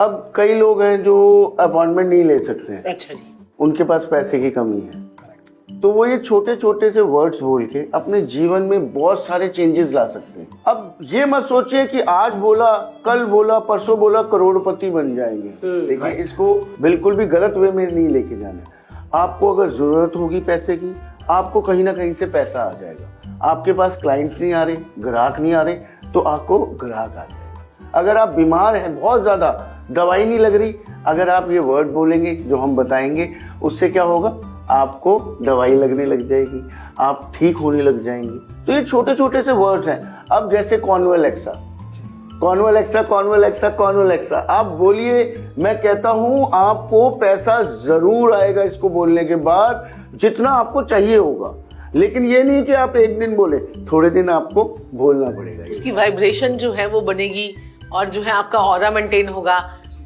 अब कई लोग हैं जो अपॉइंटमेंट नहीं ले सकते हैं, अच्छा जी, उनके पास पैसे की कमी है, तो वो ये छोटे छोटे से वर्ड्स बोल के अपने जीवन में बहुत सारे चेंजेस ला सकते हैं। अब ये मत सोचिए कि आज बोला, कल बोला, परसों बोला, करोड़पति बन जाएंगे। देखिए, इसको बिल्कुल भी गलत वे में नहीं लेके जाना। आपको अगर जरूरत होगी पैसे की, आपको कहीं ना कहीं से पैसा आ जाएगा। आपके पास क्लाइंट्स नहीं आ रहे, ग्राहक नहीं आ रहे, तो आपको ग्राहक आ जाएगा। अगर आप बीमार हैं, बहुत ज्यादा दवाई नहीं लग रही, अगर आप ये वर्ड बोलेंगे जो हम बताएंगे, उससे क्या होगा, आपको दवाई लगने लग जाएगी, आप ठीक होने लग जाएंगे। तो ये छोटे छोटे से वर्ड्स हैं। अब जैसे कॉन्वोलेक्सा, कॉन्वोलेक्सा, कॉन्वोलेक्सा, कॉन्वोलेक्सा, आप बोलिए, मैं कहता हूं आपको पैसा जरूर आएगा इसको बोलने के बाद, जितना आपको चाहिए होगा। लेकिन ये नहीं कि आप एक दिन बोले, थोड़े दिन आपको बोलना पड़ेगा। उसकी वाइब्रेशन जो है वो बनेगी और जो है आपका ऑरा मेंटेन होगा।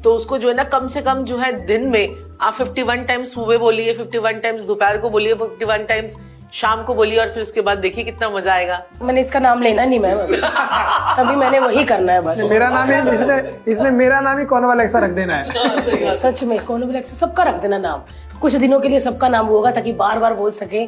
तो उसको जो है ना, कम से कम जो है दिन में आप 51 टाइम्स सुबह बोलिए, 51 टाइम्स दोपहर को बोलिए, 51 टाइम्स शाम को बोलिए, और फिर उसके बाद देखिए कितना मजा आएगा। मैंने इसका नाम लेना नहीं मैम, अभी मैंने वही करना है बस। मेरा नाम है, इसने मेरा नाम ही कॉन्वोलेक्सा रख देना है। सच में कॉन्वोलेक्सा सबका रख देना नाम, कुछ दिनों के लिए सबका नाम होगा ताकि बार बार बोल सके।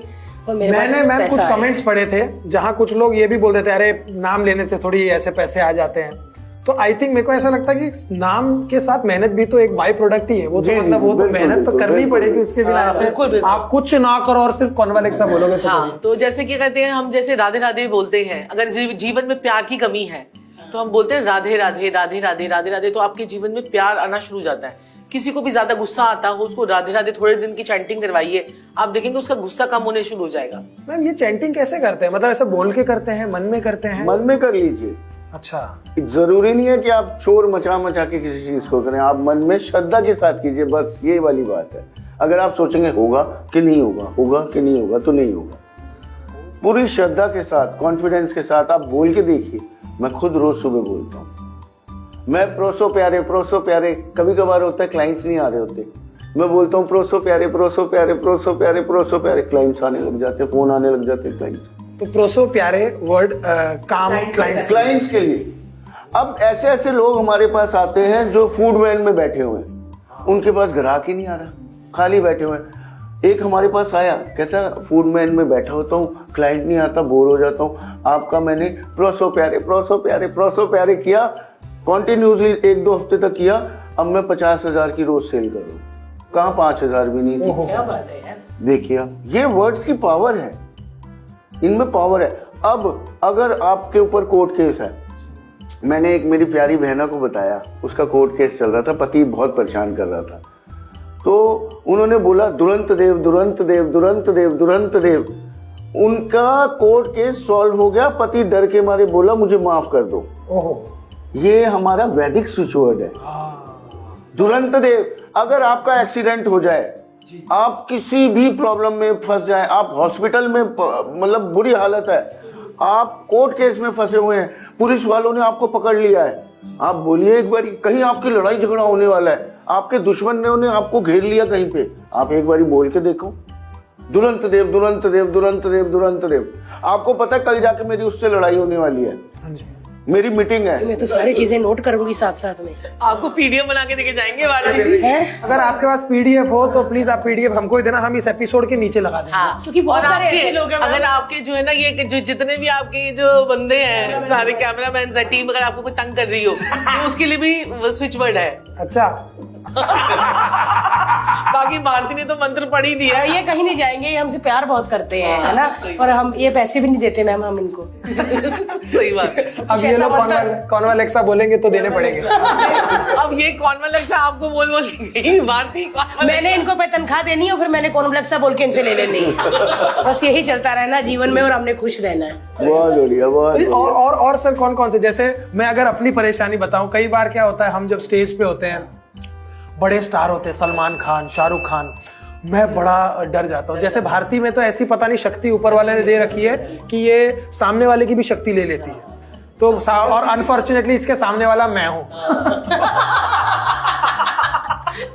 और मैंने मैम कुछ कमेंट्स पढ़े थे जहाँ कुछ लोग ये भी बोल देते हैं, अरे नाम लेने से थोड़ी ऐसे पैसे आ जाते हैं। तो आई थिंक मेरे को ऐसा लगता है कि नाम के साथ मेहनत भी तो एक बाई प्रोडक्ट ही है। वो तो मतलब वो तो मेहनत तो करनी पड़ेगी उसके बिना ऐसे आप कुछ ना करो और सिर्फ कॉन्वोलेक्सा बोलोगे तो। हाँ, तो जैसे कि कहते हैं हम, जैसे राधे राधे बोलते हैं, अगर जीवन में प्यार की कमी है तो हम बोलते हैं राधे राधे राधे राधे राधे राधे, तो आपके जीवन में प्यार आना शुरू हो जाता है। किसी को भी ज्यादा गुस्सा आता हो, उसको राधे राधे थोड़े दिन की चैंटिंग करवाइए, आप देखेंगे उसका गुस्सा कम होने शुरू हो जाएगा। मैम ये चैंटिंग कैसे करते हैं, मतलब ऐसे बोल के करते हैं, मन में करते हैं? मन में कर लीजिए। अच्छा, जरूरी नहीं है कि आप शोर मचा मचा के किसी चीज को करें, आप मन में श्रद्धा के साथ कीजिए, बस ये वाली बात है। अगर आप सोचेंगे होगा कि नहीं होगा, होगा कि नहीं होगा, तो नहीं होगा। पूरी श्रद्धा के साथ, कॉन्फिडेंस के साथ आप बोल के देखिए। मैं खुद रोज सुबह बोलता हूँ, मैं प्रोसो प्यारे, प्रोसो प्यारे। कभी कभार होता है क्लाइंट्स नहीं आ रहे होते, मैं बोलता हूँ प्रोसो प्यारे, प्रोसो प्यारे, प्रोसो प्यारे, प्रोसो प्यारे, क्लाइंट्स आने लग जाते, फोन आने लग जाते क्लाइंट्स। तो प्रोसो प्यारे वर्ड काम क्लाइंट्स के लिए। अब ऐसे ऐसे लोग हमारे पास आते हैं जो फूड वैन में बैठे हुए हैं, उनके पास ग्राहक ही नहीं आ रहा, खाली बैठे हुए हैं। एक हमारे पास आया, कहता फूड वैन में बैठा होता हूँ, क्लाइंट नहीं आता, बोर हो जाता हूँ। आपका मैंने प्रोसो प्यारे, प्रोसो प्यारे, प्रोसो प्यारे किया, कॉन्टिन्यूसली 1-2 हफ्ते तक किया। अब मैं 50,000 की रोज सेल कर रहा हूँ, कहाँ 5,000 भी नहीं थी। क्या बात है यार। देखिए, ये वर्ड्स की पावर है, इनमें पावर है। अब अगर आपके ऊपर कोर्ट केस है, मैंने एक मेरी प्यारी बहना को बताया, उसका कोर्ट केस चल रहा था, पति बहुत परेशान कर रहा था, तो उन्होंने बोला दुरंत देव, दुरंत देव, दुरंत देव, दुरंत देव। उनका कोर्ट केस सॉल्व हो गया, पति डर के मारे बोला मुझे माफ कर दो। ये हमारा वैदिक स्विच वर्ड है, दुरंत देव। अगर आपका एक्सीडेंट हो जाए, आप किसी भी प्रॉब्लम में फंस जाए, आप हॉस्पिटल में, मतलब बुरी हालत है, आप कोर्ट केस में फंसे हुए हैं, पुलिस वालों ने आपको पकड़ लिया है, आप बोलिए एक बार, कहीं आपकी लड़ाई झगड़ा होने वाला है, आपके दुश्मनों ने आपको घेर लिया कहीं पे, आप एक बार बोल के देखो, दुरंत देव, दुरंत देव, दुरंत देव, दुरंत देव। आपको पता है कल जाके मेरी उससे लड़ाई होने वाली है, मेरी मीटिंग है। मैं तो सारी चीजें नोट करूंगी साथ साथ में। आपको पीडीएफ बना के देके जाएंगे वाराणसी। अगर आपके पास पीडीएफ हो तो प्लीज आप पीडीएफ हमको ही देना, हम इस एपिसोड के नीचे लगा देंगे। हाँ, क्योंकि बहुत सारे ऐसे लोग हैं, अगर आपके जो है ना, ये जो जितने भी आपके जो बंदे हैं, सारे कैमरामैन से टीम, अगर आपको कोई तंग कर रही हो तो उसके लिए भी स्विच वर्ड है। अच्छा बाकी भारती ने तो मंत्र पढ़ ही दिया। ये कहीं नहीं जाएंगे, ये हमसे प्यार बहुत करते हैं, है ना, और हम ये पैसे भी नहीं देते मैम हम इनको। सही बात है। अब ये लोग कॉन्वोलेक्सा बोलेंगे तो देने पड़ेंगे। अब ये कॉन्वोलेक्सा आपको बोल बोल के भारती, मैंने इनको पे तनख्वाह देनी है और फिर मैंने कॉन्वोलेक्सा बोल के इनसे ले लेनी है। बस यही चलता रहना जीवन में और हमने खुश रहना है। बहुत बढ़िया, बहुत बढ़िया। और सर कौन कौन से, जैसे मैं अगर अपनी परेशानी बताऊं, कई बार क्या होता है, हम जब स्टेज पे होते हैं, बड़े स्टार होते हैं, सलमान खान, शाहरुख खान, मैं बड़ा डर जाता हूँ। जैसे भारती में तो ऐसी पता नहीं शक्ति ऊपर वाले ने दे रखी है कि ये सामने वाले की भी शक्ति ले लेती है, तो और अनफॉर्चुनेटली इसके सामने वाला मैं हूँ।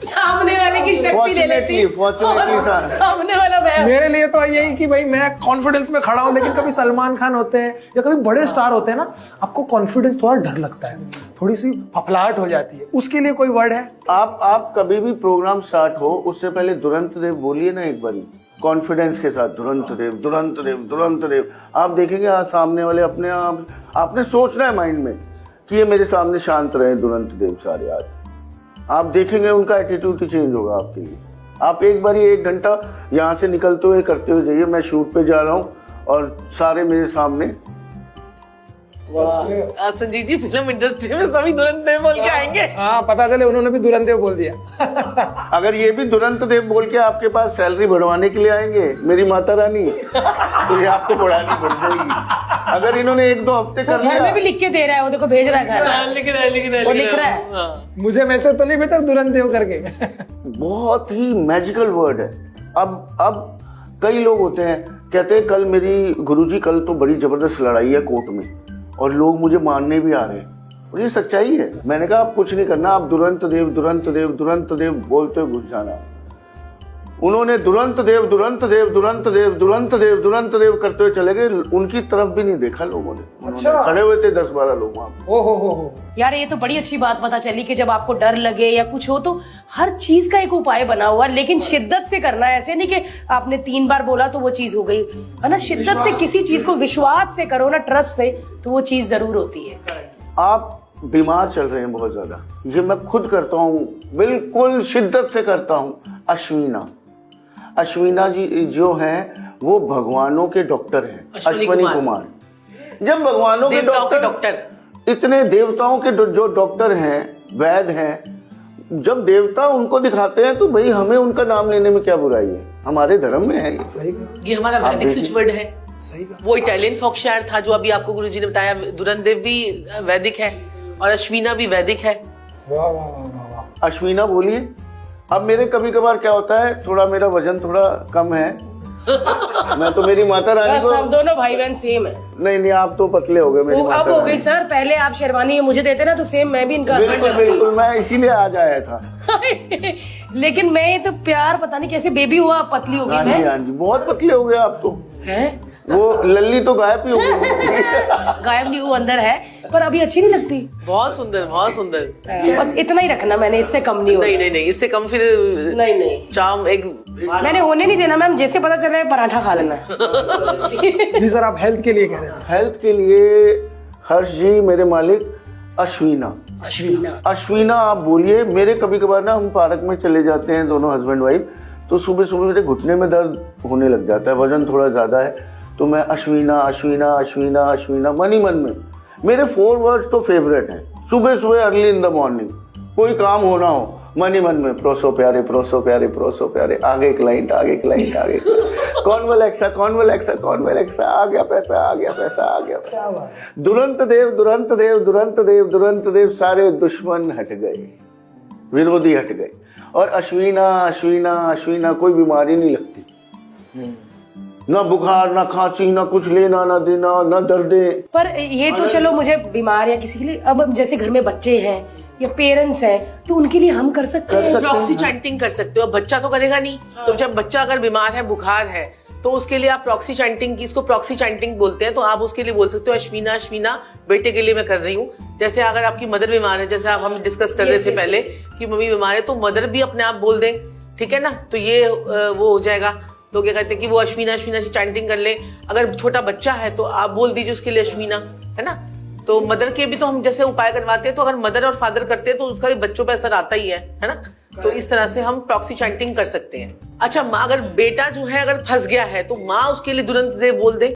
सामने वाले की शक्ति ले लेती है, सामने वाला मैं। मेरे लिए तो यही कि भाई मैं कॉन्फिडेंस में खड़ा हूं, लेकिन कभी सलमान खान होते हैं या कभी बड़े स्टार होते हैं ना, आपको कॉन्फिडेंस थोड़ा डर लगता है, थोड़ी सी फफलाहट हो जाती है, उसके लिए कोई वर्ड है? आप कभी भी प्रोग्राम स्टार्ट हो उससे पहले दुरंत देव बोलिए ना एक बारी, कॉन्फिडेंस के साथ, दुरंत देव दुरंत देव दुरंत देव। आप देखेंगे आज सामने वाले अपने आप, आपने सोचना है माइंड में कि ये मेरे सामने शांत रहे दुरंत देव सारे। आज आप देखेंगे उनका एटीट्यूड ही चेंज होगा आपके लिए। आप एक बार 1 घंटा यहाँ से निकलते हुए करते हुए जाइए, मैं शूट पे जा रहा हूँ और सारे मेरे सामने। संजीव जी फिल्म इंडस्ट्री में सभी दुरंत देव बोल के आएंगे। हाँ, पता चले उन्होंने भी दुरंत देव बोल दिया। अगर ये भी दुरंत देव बोल के आपके पास सैलरी बढ़वाने के लिए आएंगे मेरी माता रानी, तो ये आपको बढ़ानी पड़ जाएगी। अगर इन्होंने 1-2 हफ्ते कर घर में लिया। भी लिख के दे रहा है, वो देखो भेज रहा है घर। लिख रहा है वो लिख रहा है। हाँ। मुझे मैसेज तो नहीं भेजा दुरंत देव करके। बहुत ही मैजिकल वर्ड है। अब कई लोग होते हैं कहते हैं कल मेरी गुरुजी कल तो बड़ी जबरदस्त लड़ाई है कोर्ट में और लोग मुझे मारने भी आ रहे हैं, और ये सच्चाई है। मैंने कहा आप कुछ नहीं करना, आप दुरंत देव दुरंत देव दुरंत देव बोलते हुए घुस जाना। उन्होंने दुरंत देव दुरंत देव दुरंत देव दुरंत देव दुरंत देव करते हुए चले गए, उनकी तरफ भी नहीं देखा लोगों ने। अच्छा। खड़े हुए थे 10-12 लोग वहां पे। हो। यार ये तो बड़ी अच्छी बात पता चली कि जब आपको डर लगे या कुछ हो तो हर चीज का एक उपाय बना हुआ, लेकिन शिद्दत से करना है। ऐसे नहीं कि आपने 3 बार बोला तो वो चीज हो गई, है ना। शिद्दत से किसी चीज को विश्वास से करो ना, ट्रस्ट से, तो वो चीज जरूर होती है। आप बीमार चल रहे हैं बहुत ज्यादा, ये मैं खुद करता हूँ, बिल्कुल शिद्दत से करता हूँ। अश्विना जी जो हैं वो भगवानों के डॉक्टर हैं, अश्विनी कुमार। जब भगवानों के डॉक्टर, इतने देवताओं के जो डॉक्टर हैं, वैद्य हैं, जब देवता उनको दिखाते हैं तो भाई हमें उनका नाम लेने में क्या बुराई है, हमारे धर्म में है ये हमारा वैदिक स्विच वर्ड है। सही कहा। वो इटालियन फोक शायर था जो अभी आपको गुरुजी ने बताया। दुरंत देव भी वैदिक है और अश्विना भी वैदिक है। वाह वाह वाह वाह। अश्विना बोलिए। अब मेरे कभी कभार क्या होता है, थोड़ा मेरा वजन थोड़ा कम है, मैं तो मेरी माता रानी बस को। हम दोनों भाई बहन सेम है। नहीं आप तो पतले हो गए मेरी वो माता अब हो रानी। गई सर, पहले आप शेरवानी मुझे देते ना तो सेम मैं भी इनका बिल्कुल मैं इसीलिए आज आया था। लेकिन मैं ये तो प्यार पता नहीं कैसे बेबी हुआ, पतली हो गई हाँ जी मैं। हाँ जी, बहुत पतले हो गए आप तो। हैं? वो लल्ली तो गायब ही हो गई। गायब नहीं, वो अंदर है, पर अभी अच्छी नहीं लगती। बहुत सुंदर बहुत सुंदर। बस इतना ही रखना, मैंने इससे कम नहीं होना। नहीं इससे कम फिर नहीं चाम एक मैंने होने नहीं देना मैम, जैसे पता चल रहा है पराठा खा लेना है। जी सर, आप हेल्थ के लिए कह रहे हैं? हेल्थ के लिए हर्ष जी मेरे मालिक अश्विना आप बोलिए। मेरे कभी कभार ना हम पार्क में चले जाते हैं दोनों हस्बैंड वाइफ, तो सुबह सुबह मेरे घुटने में दर्द होने लग जाता है, वजन थोड़ा ज्यादा है, तो मैं अश्विना मन ही मन में। मेरे 4 वर्ड्स तो फेवरेट हैं। सुबह सुबह अर्ली इन द मॉर्निंग कोई काम होना हो, मन ही मन में प्रोसो प्यारे प्रोसो प्यारे, आगे क्लाइंट आगे। कॉन्वलेक्सा आ गया पैसा। दुरंत देव सारे दुश्मन हट गए, विरोधी हट गए। और अश्विना कोई बीमारी नहीं लगती, ना बुखार ना खांसी ना कुछ लेना ना देना ना दर्दे। पर ये तो चलो मुझे बीमार या किसी के लिए, अब जैसे घर में बच्चे हैं या पेरेंट्स हैं तो उनके लिए हम कर सकते हैं। प्रॉक्सी चैंटिंग कर सकते हो। अब बच्चा तो करेगा नहीं, तो जब बच्चा अगर बीमार है, बुखार है, तो उसके लिए आप प्रॉक्सी चैंटिंग की, इसको प्रॉक्सी चैंटिंग बोलते हैं, तो आप उसके लिए बोल सकते हो अश्विना बेटे के लिए मैं कर रही हूँ। जैसे अगर आपकी मदर बीमार है, जैसे आप हम डिस्कस कर रहे थे पहले कि मम्मी बीमार है, तो मदर भी अपने आप बोल दें, ठीक है ना, तो ये वो हो जाएगा। तो क्या कहते हैं कि वो अश्विना से चैंटिंग कर ले। अगर छोटा बच्चा है तो आप बोल दीजिए उसके लिए अश्विना, है ना। तो मदर के भी तो हम जैसे उपाय करवाते हैं, तो अगर मदर और फादर करते हैं तो उसका भी बच्चों पे असर आता ही है ना। तो इस तरह से हम प्रॉक्सी चैंटिंग कर सकते हैं। अच्छा, माँ अगर बेटा जो है अगर फंस गया है तो माँ उसके लिए दुरंत देव बोल दे।